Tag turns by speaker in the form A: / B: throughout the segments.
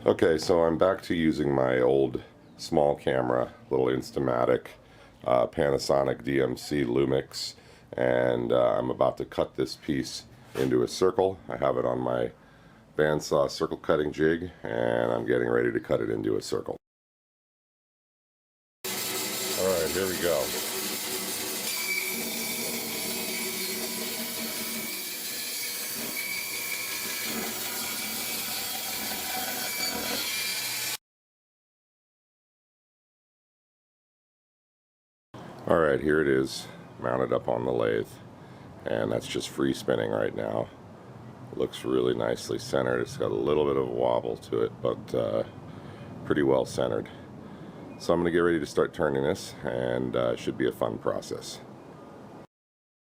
A: Okay, so I'm back to using my old small camera, little Instamatic Panasonic DMC Lumix, and I'm about to cut this piece into a circle. I have it on my bandsaw circle cutting jig, and I'm getting ready to cut it into a circle. Alright, here we go. Alright, here it is, mounted up on the lathe, and that's just free spinning right now. It looks really nicely centered. It's got a little bit of a wobble to it, but pretty well centered. So I'm going to get ready to start turning this, and it should be a fun process.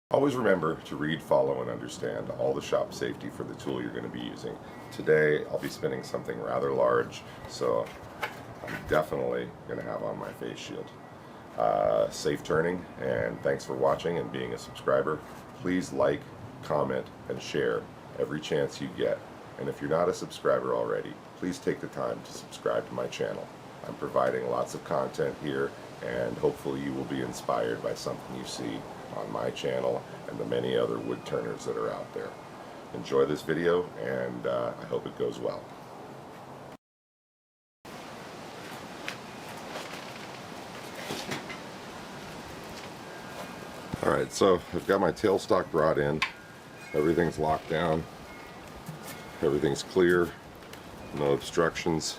A: Always remember to read, follow, and understand all the shop safety for the tool you're going to be using. Today I'll be spinning something rather large, so I'm definitely going to have on my face shield. Safe turning, and thanks for watching and being a subscriber. Please like, comment, and share every chance you get. And if you're not a subscriber already, please take the time to subscribe to my channel. I'm providing lots of content here, and hopefully you will be inspired by something you see on my channel and the many other wood turners that are out there. Enjoy this video, and I hope it goes well. Alright, so I've got my tailstock brought in. Everything's locked down. Everything's clear. No obstructions.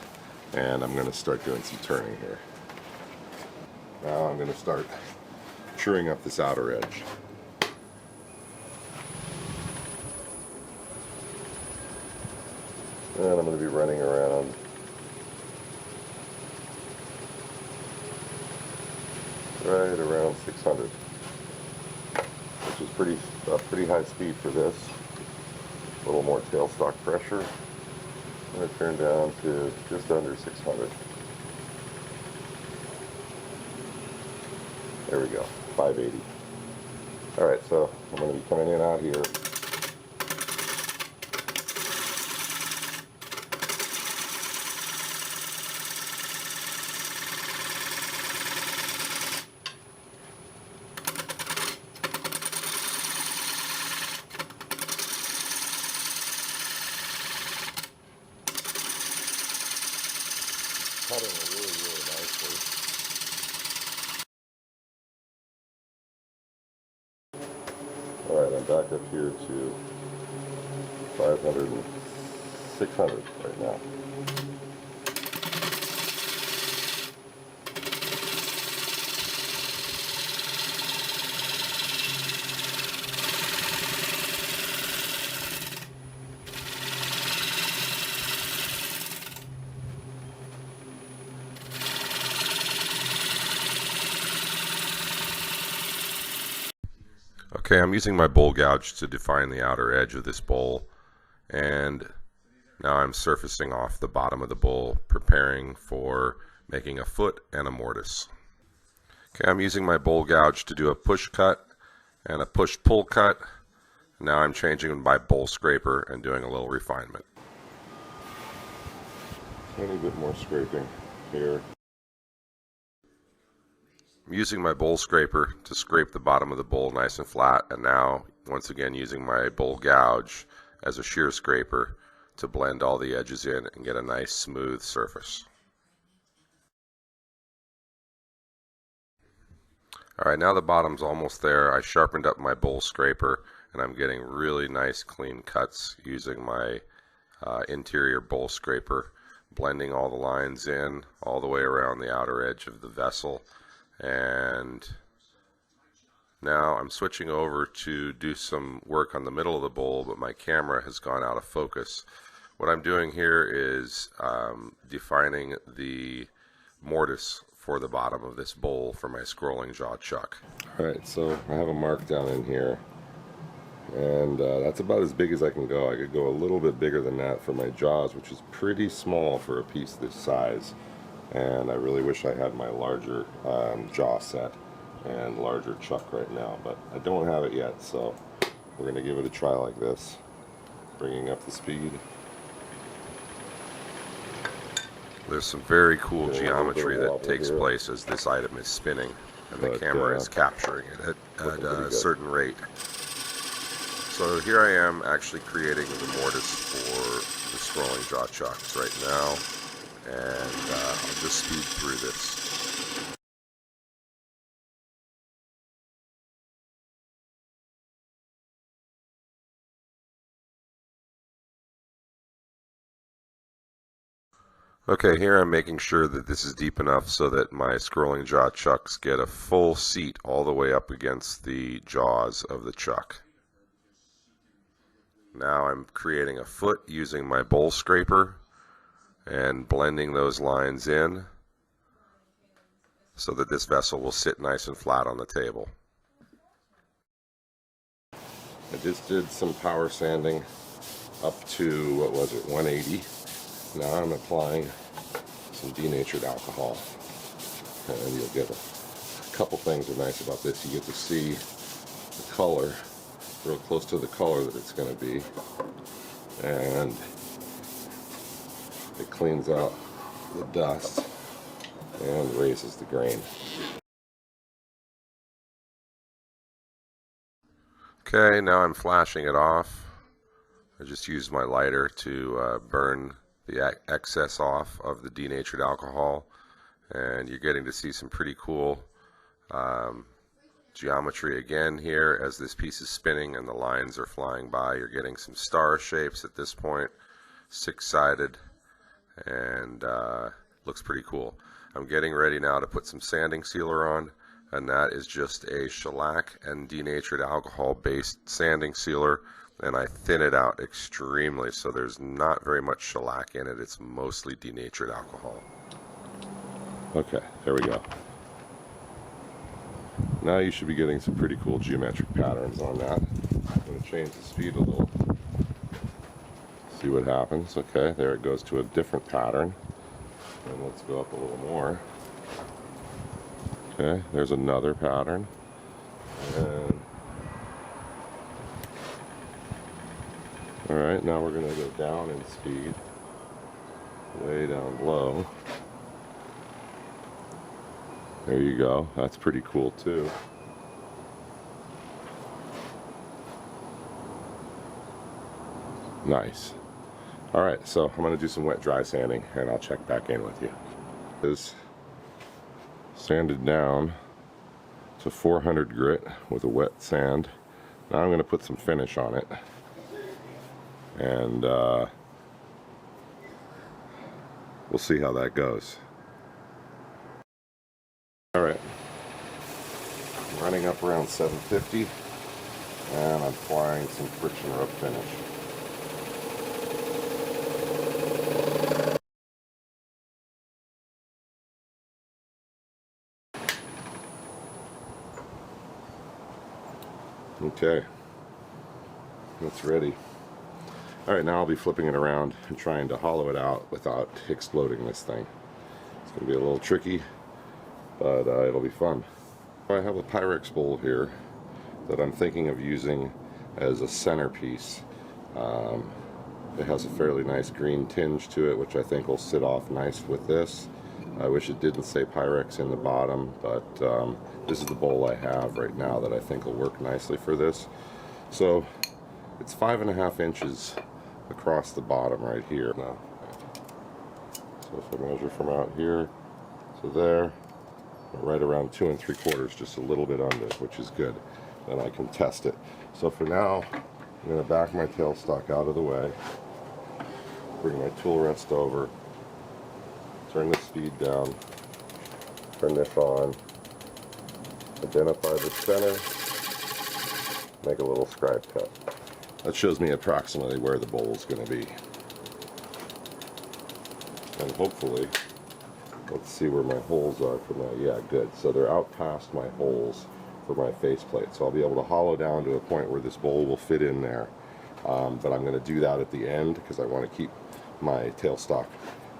A: And I'm going to start doing some turning here. Now I'm going to start truing up this outer edge. And I'm going to be running around right around 600. Which is pretty high speed for this. A little more tailstock pressure. I'm going to turn down to just under 600. There we go, 580. Alright, so I'm going to be coming in out here. Cutting really nicely. Alright, I'm back up here to 500 and 600 right now. Okay, I'm using my bowl gouge to define the outer edge of this bowl, and now I'm surfacing off the bottom of the bowl, preparing for making a foot and a mortise. Okay, I'm using my bowl gouge to do a push cut and a push-pull cut. Now I'm changing my bowl scraper and doing a little refinement. A tiny bit more scraping here. I'm using my bowl scraper to scrape the bottom of the bowl nice and flat, and now once again using my bowl gouge as a shear scraper to blend all the edges in and get a nice smooth surface. Alright, now the bottom's almost there. I sharpened up my bowl scraper, and I'm getting really nice clean cuts using my interior bowl scraper, blending all the lines in all the way around the outer edge of the vessel. And now I'm switching over to do some work on the middle of the bowl, but my camera has gone out of focus. What I'm doing here is defining the mortise for the bottom of this bowl for my scrolling jaw chuck. Alright, so I have a mark down in here, and that's about as big as I can go. I could go a little bit bigger than that for my jaws, which is pretty small for a piece this size. And I really wish I had my larger jaw set and larger chuck right now, but I don't have it yet, so we're going to give it a try like this, bringing up the speed. There's some very cool geometry that takes place as this item is spinning, and the camera is capturing it at a certain rate. So here I am actually creating the mortise for the scrolling jaw chucks right now, and I'll just speed through this. Okay, here I'm making sure that this is deep enough so that my scrolling jaw chucks get a full seat all the way up against the jaws of the chuck. Now I'm creating a foot using my bowl scraper and blending those lines in so that this vessel will sit nice and flat on the table. I just did some power sanding up to, what was it, 180. Now I'm applying some denatured alcohol, and you'll get a couple things are nice about this. You get to see the color, real close to the color that it's going to be, and it cleans out the dust and raises the grain. Okay, now I'm flashing it off. I just used my lighter to burn the excess off of the denatured alcohol, and you're getting to see some pretty cool geometry again here as this piece is spinning and the lines are flying by. You're getting some star shapes at this point, six-sided, and looks pretty cool. I'm getting ready now to put some sanding sealer on, and that is just a shellac and denatured alcohol based sanding sealer, and I thin it out extremely so there's not very much shellac in it. It's mostly denatured alcohol. Okay, there we go. Now you should be getting some pretty cool geometric patterns on that. I'm going to change the speed a little. See what happens. Okay, there it goes to a different pattern. And let's go up a little more. Okay, there's another pattern. And alright, now we're going to go down in speed. Way down low. There you go. That's pretty cool too. Nice. Alright, so I'm going to do some wet dry sanding and I'll check back in with you. This sanded down to 400 grit with a wet sand. Now I'm going to put some finish on it. And we'll see how that goes. Alright, I'm running up around 750 and I'm applying some friction rub finish. Okay, that's ready. Alright, now I'll be flipping it around and trying to hollow it out without exploding this thing. It's going to be a little tricky, but it'll be fun. I have a Pyrex bowl here that I'm thinking of using as a centerpiece. It has a fairly nice green tinge to it, which I think will sit off nice with this. I wish it didn't say Pyrex in the bottom, but this is the bowl I have right now that I think will work nicely for this. So it's 5.5 inches across the bottom right here. Now, so if I measure from out here to there, right around 2 3/4, just a little bit under, which is good. Then I can test it. So for now, I'm going to back my tailstock out of the way, bring my tool rest over, turn the speed down, turn this on, identify the center, make a little scribe cut. That shows me approximately where the bowl is going to be. And hopefully, let's see where my holes are for my, yeah, good. So they're out past my holes for my faceplate. So I'll be able to hollow down to a point where this bowl will fit in there. But I'm going to do that at the end because I want to keep my tailstock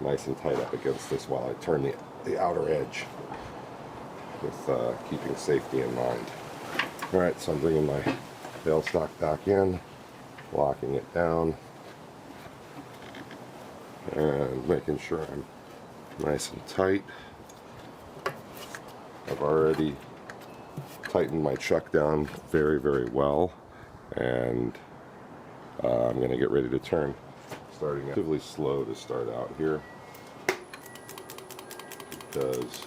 A: nice and tight up against this while I turn the outer edge with keeping safety in mind. Alright, so I'm bringing my tailstock back in, locking it down, and making sure I'm nice and tight. I've already tightened my chuck down very, very well, and I'm going to get ready to turn. Starting relatively slow to start out here, because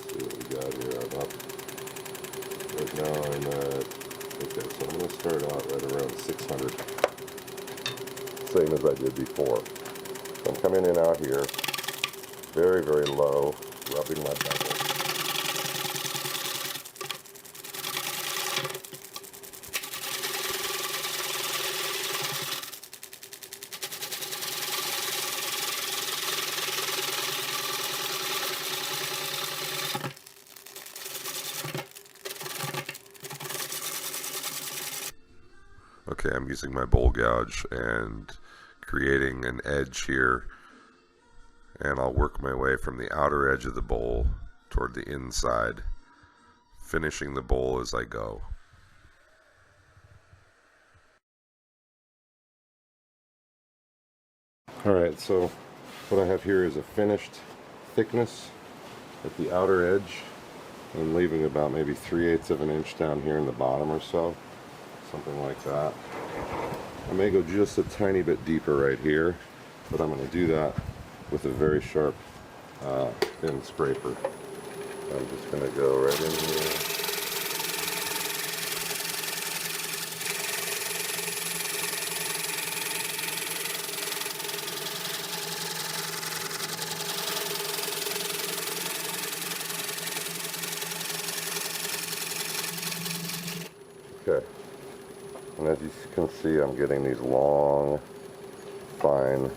A: see what we got here. I'm up right now. I'm at, okay, so I'm going to start out right around 600, same as I did before. So I'm coming in out here very, very low, rubbing my bevel. Okay, I'm using my bowl gouge and creating an edge here, and I'll work my way from the outer edge of the bowl toward the inside, finishing the bowl as I go. Alright, so what I have here is a finished thickness at the outer edge. I'm leaving about maybe 3/8 of an inch down here in the bottom or so. Something like that. I may go just a tiny bit deeper right here, but I'm going to do that with a very sharp thin scraper. I'm just going to go right in here. Okay. And as you can see, I'm getting these long, fine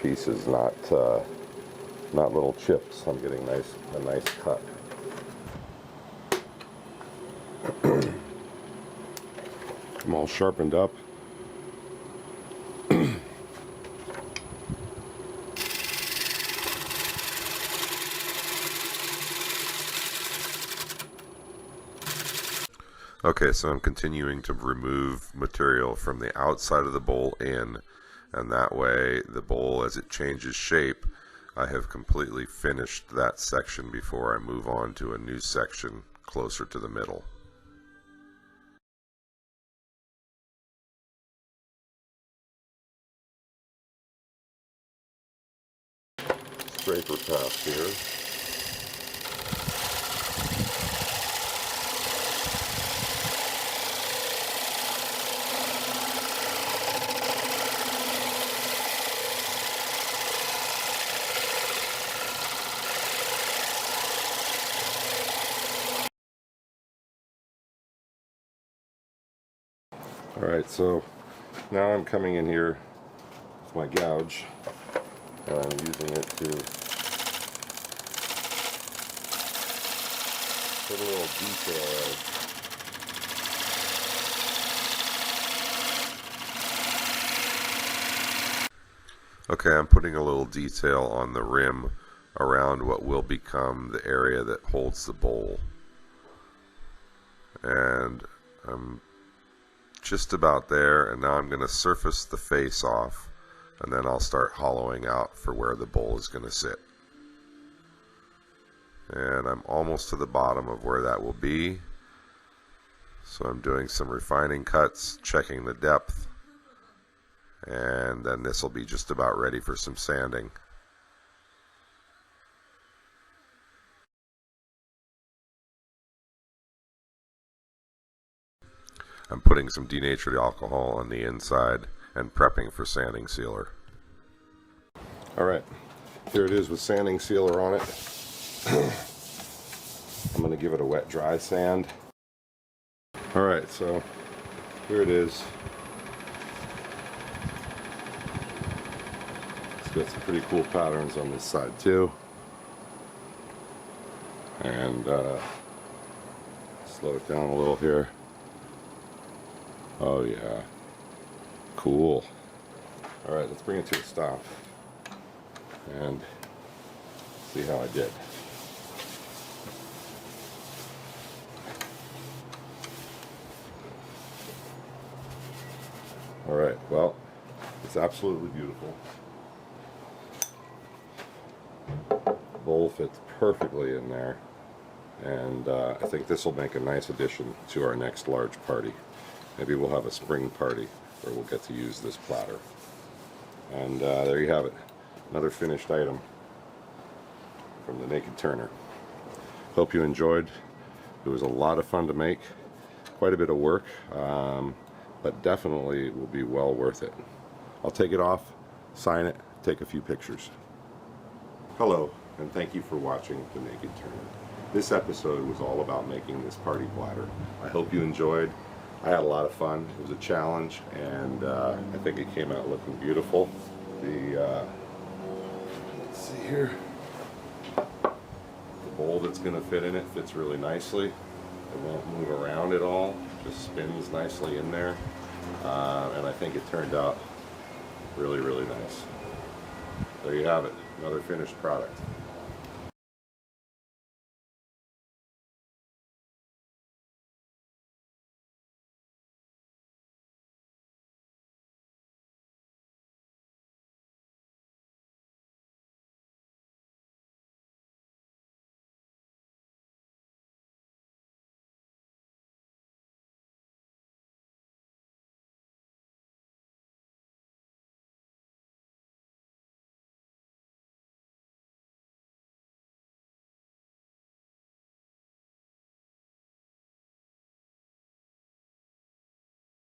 A: pieces, not little chips. I'm getting a nice cut. I'm all sharpened up. Okay, so I'm continuing to remove material from the outside of the bowl in, and that way the bowl, as it changes shape, I have completely finished that section before I move on to a new section closer to the middle. Scraper pass here. Alright, so now I'm coming in here with my gouge, and I'm using it to put a little detail. Okay, I'm putting a little detail on the rim around what will become the area that holds the bowl. And I'm just about there, and now I'm going to surface the face off, and then I'll start hollowing out for where the bowl is going to sit. And I'm almost to the bottom of where that will be, so I'm doing some refining cuts, checking the depth, and then this will be just about ready for some sanding. I'm putting some denatured alcohol on the inside and prepping for sanding sealer. Alright, here it is with sanding sealer on it. I'm going to give it a wet dry sand. Alright, so here it is. It's got some pretty cool patterns on this side too. And slow it down a little here. Oh yeah, cool. Alright, let's bring it to a stop and see how I did. Alright, well, it It's absolutely beautiful. The bowl fits perfectly in there, and I think this will make a nice addition to our next large party. Maybe we'll have a spring party where we'll get to use this platter. And there you have it, another finished item from the Naked Turner. Hope you enjoyed. It was a lot of fun to make, quite a bit of work, but definitely will be well worth it. I'll take it off, sign it, take a few pictures. Hello, and thank you for watching the Naked Turner. This episode was all about making this party platter. I hope you enjoyed. I had a lot of fun. It was a challenge, and I think it came out looking beautiful. Let's see here. The bowl that's going to fit in it fits really nicely. It won't move around at all. Just spins nicely in there, and I think it turned out really, really nice. There you have it, another finished product.